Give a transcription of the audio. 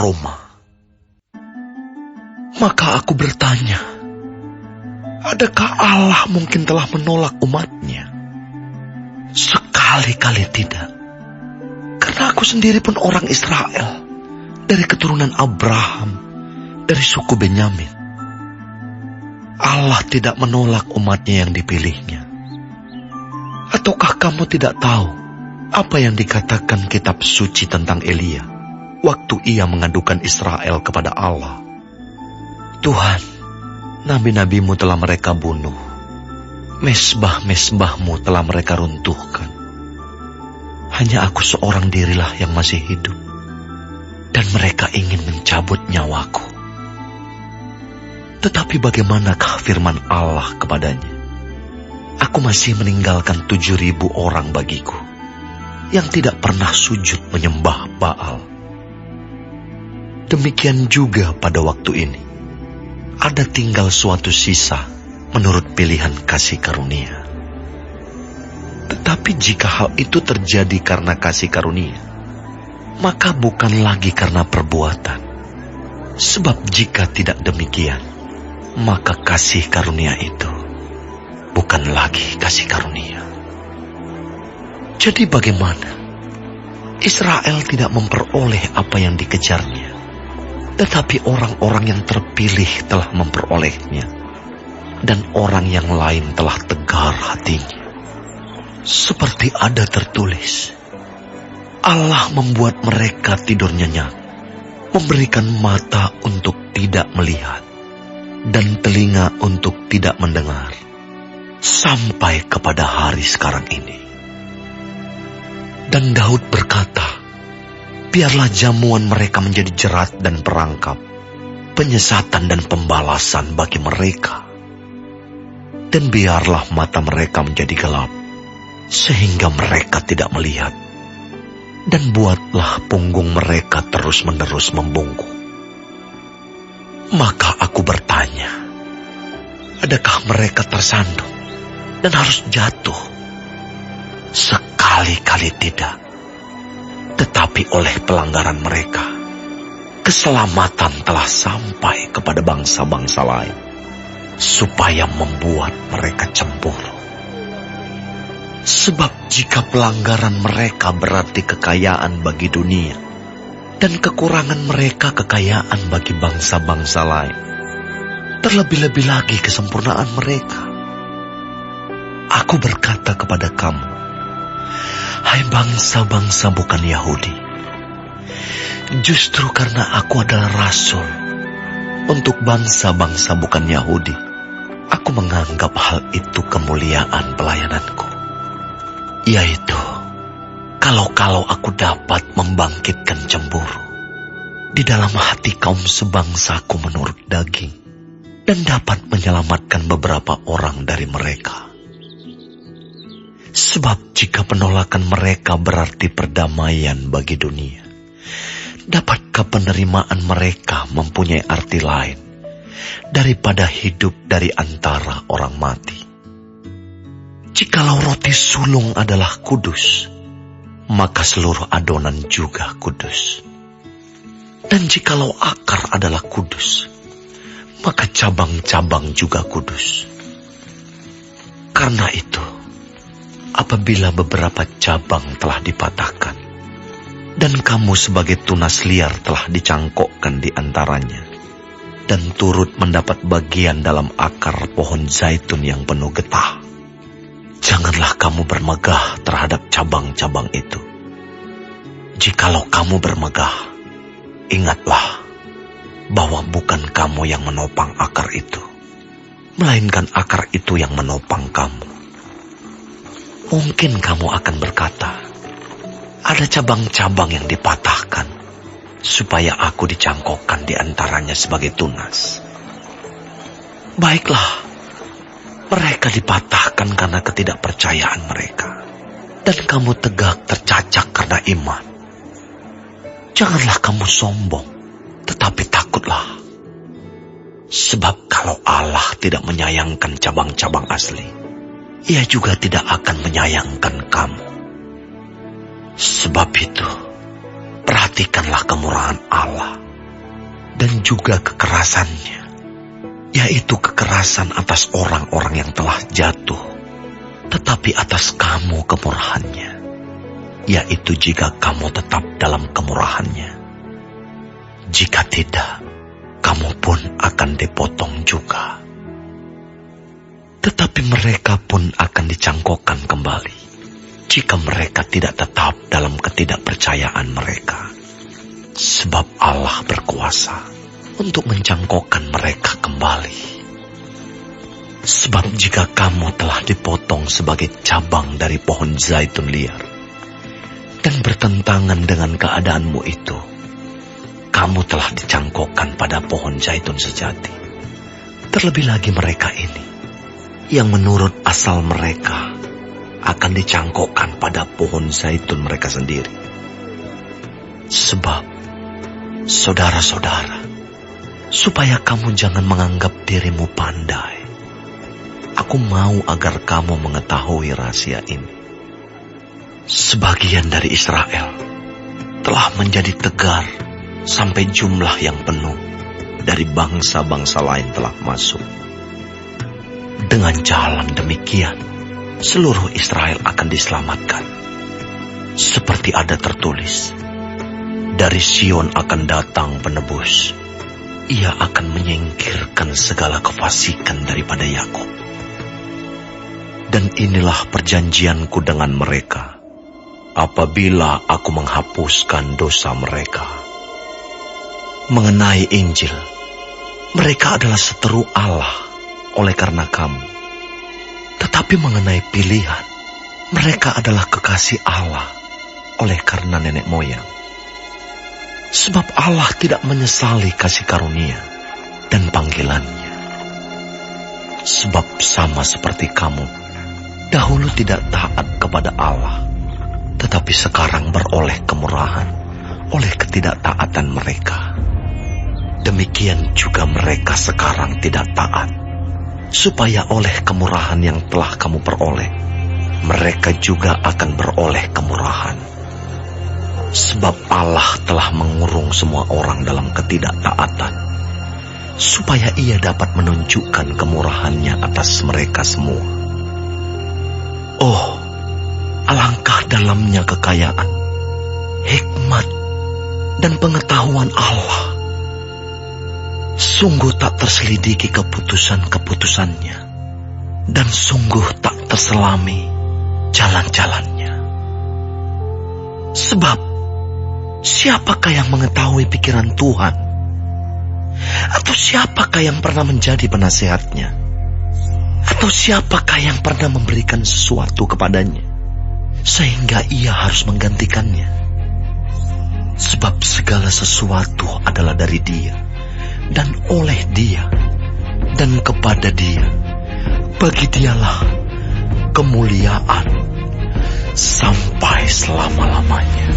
aroma. Maka aku bertanya, adakah Allah mungkin telah menolak umatnya? Sekali-kali tidak. Karena aku sendiri pun orang Israel, dari keturunan Abraham, dari suku Benyamin. Allah tidak menolak umatnya yang dipilihnya. Ataukah kamu tidak tahu apa yang dikatakan kitab suci tentang Elia waktu ia mengadukan Israel kepada Allah? Tuhan, nabi-nabimu telah mereka bunuh, mesbah-mesbahmu telah mereka runtuhkan. Hanya aku seorang dirilah yang masih hidup, dan mereka ingin mencabut nyawaku. Tetapi bagaimanakah firman Allah kepadanya? Aku masih meninggalkan 7.000 orang bagiku, yang tidak pernah sujud menyembah Baal. Demikian juga pada waktu ini, ada tinggal suatu sisa menurut pilihan kasih karunia. Tetapi jika hal itu terjadi karena kasih karunia, maka bukan lagi karena perbuatan. Sebab jika tidak demikian, maka kasih karunia itu bukan lagi kasih karunia. Jadi bagaimana? Israel tidak memperoleh apa yang dikejarnya, tetapi orang-orang yang terpilih telah memperolehnya, dan orang yang lain telah tegar hatinya. Seperti ada tertulis, Allah membuat mereka tidur nyenyak, memberikan mata untuk tidak melihat, dan telinga untuk tidak mendengar, sampai kepada hari sekarang ini. Dan Daud berkata, biarlah jamuan mereka menjadi jerat dan perangkap, penyesatan dan pembalasan bagi mereka. Dan biarlah mata mereka menjadi gelap, sehingga mereka tidak melihat. Dan buatlah punggung mereka terus-menerus membungkuk. Maka aku bertanya, adakah mereka tersandung dan harus jatuh? Sekali-kali tidak. Tetapi oleh pelanggaran mereka, keselamatan telah sampai kepada bangsa-bangsa lain, supaya membuat mereka cemburu. Sebab jika pelanggaran mereka berarti kekayaan bagi dunia, dan kekurangan mereka kekayaan bagi bangsa-bangsa lain, terlebih-lebih lagi kesempurnaan mereka. Aku berkata kepada kamu, hai bangsa-bangsa bukan Yahudi, justru karena aku adalah rasul untuk bangsa-bangsa bukan Yahudi, aku menganggap hal itu kemuliaan pelayananku. Yaitu, kalau aku dapat membangkitkan cemburu di dalam hati kaum sebangsaku menurut daging, dan dapat menyelamatkan beberapa orang dari mereka. Sebab jika penolakan mereka berarti perdamaian bagi dunia, dapatkah penerimaan mereka mempunyai arti lain daripada hidup dari antara orang mati? Jikalau roti sulung adalah kudus, maka seluruh adonan juga kudus. Dan jikalau akar adalah kudus, maka cabang-cabang juga kudus. Karena itu, apabila beberapa cabang telah dipatahkan, dan kamu sebagai tunas liar telah dicangkokkan di antaranya, dan turut mendapat bagian dalam akar pohon zaitun yang penuh getah, janganlah kamu bermegah terhadap cabang-cabang itu. Jikalau kamu bermegah, ingatlah bahwa bukan kamu yang menopang akar itu, melainkan akar itu yang menopang kamu. Mungkin kamu akan berkata, ada cabang-cabang yang dipatahkan, supaya aku dicangkokkan di antaranya sebagai tunas. Baiklah, mereka dipatahkan karena ketidakpercayaan mereka, dan kamu tegak tercacak karena iman. Janganlah kamu sombong, tetapi takutlah. Sebab kalau Allah tidak menyayangkan cabang-cabang asli, Ia juga tidak akan menyayangkan kamu. Sebab itu, perhatikanlah kemurahan Allah dan juga kekerasannya, yaitu kekerasan atas orang-orang yang telah jatuh, tetapi atas kamu kemurahannya, yaitu jika kamu tetap dalam kemurahannya. Jika tidak, kamu pun akan dipotong juga. Tetapi mereka pun akan dicangkokkan kembali jika mereka tidak tetap dalam ketidakpercayaan mereka. Sebab Allah berkuasa untuk mencangkokkan mereka kembali. Sebab jika kamu telah dipotong sebagai cabang dari pohon zaitun liar dan bertentangan dengan keadaanmu itu, kamu telah dicangkokkan pada pohon zaitun sejati. Terlebih lagi mereka ini, yang menurut asal mereka akan dicangkokkan pada pohon zaitun mereka sendiri. Sebab, saudara-saudara, supaya kamu jangan menganggap dirimu pandai, aku mau agar kamu mengetahui rahasia ini. Sebagian dari Israel telah menjadi tegar sampai jumlah yang penuh dari bangsa-bangsa lain telah masuk. Dengan jalan demikian, seluruh Israel akan diselamatkan. Seperti ada tertulis, dari Sion akan datang penebus. Ia akan menyingkirkan segala kefasikan daripada Yakub. Dan inilah perjanjianku dengan mereka, apabila aku menghapuskan dosa mereka. Mengenai Injil, mereka adalah seteru Allah oleh karena kamu. Tetapi mengenai pilihan, mereka adalah kekasih Allah oleh karena nenek moyang. Sebab Allah tidak menyesali kasih karunia dan panggilannya. Sebab sama seperti kamu, dahulu tidak taat kepada Allah, tetapi sekarang beroleh kemurahan oleh ketidaktaatan mereka. Demikian juga mereka sekarang tidak taat, supaya oleh kemurahan yang telah kamu peroleh, mereka juga akan beroleh kemurahan. Sebab Allah telah mengurung semua orang dalam ketidaktaatan, supaya ia dapat menunjukkan kemurahannya atas mereka semua. Oh, alangkah dalamnya kekayaan, hikmat, dan pengetahuan Allah. Sungguh tak terselidiki keputusan-keputusannya, dan sungguh tak terselami jalan-jalannya. Sebab, siapakah yang mengetahui pikiran Tuhan? Atau siapakah yang pernah menjadi penasihatnya? Atau siapakah yang pernah memberikan sesuatu kepadanya, sehingga ia harus menggantikannya? Sebab segala sesuatu adalah dari Dia, dan oleh Dia, dan kepada Dia. Bagi Dialah kemuliaan sampai selama-lamanya.